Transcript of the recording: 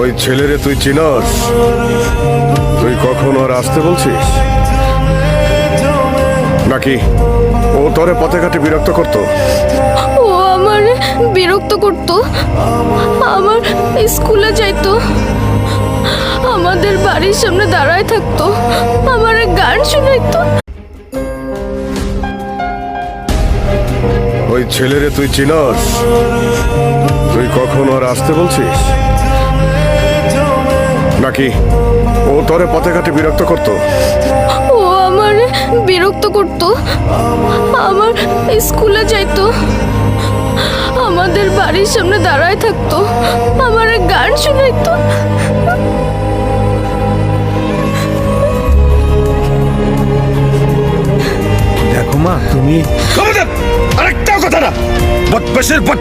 ওই ছেলেরে তুই চিনস? তুই কখন ওর আসতে বলছিস নাকি ও তোরে পথে ঘাটে বিরক্ত করতো? ও আমার বিরক্ত করতো, আমার স্কুলে যাইতো, আমাদের বাড়ির সামনে দাঁড়ায় থাকতো, আমার গান শোনাইতো। ওই ছেলেরে তুই চিনস? তুই কখন ওর আসতে বলছিস নাকি ও তোরে পথে ঘাটে বিরক্ত করতো? ও আমার বিরক্ত করতো, আমার স্কুলে যাইতো, আমাদের বাড়ির সামনে দাঁড়ায় থাকতো, আমার গান শোনাইতো। দেখো মা, তুমি আরেকটাও কথা না, বদমাশের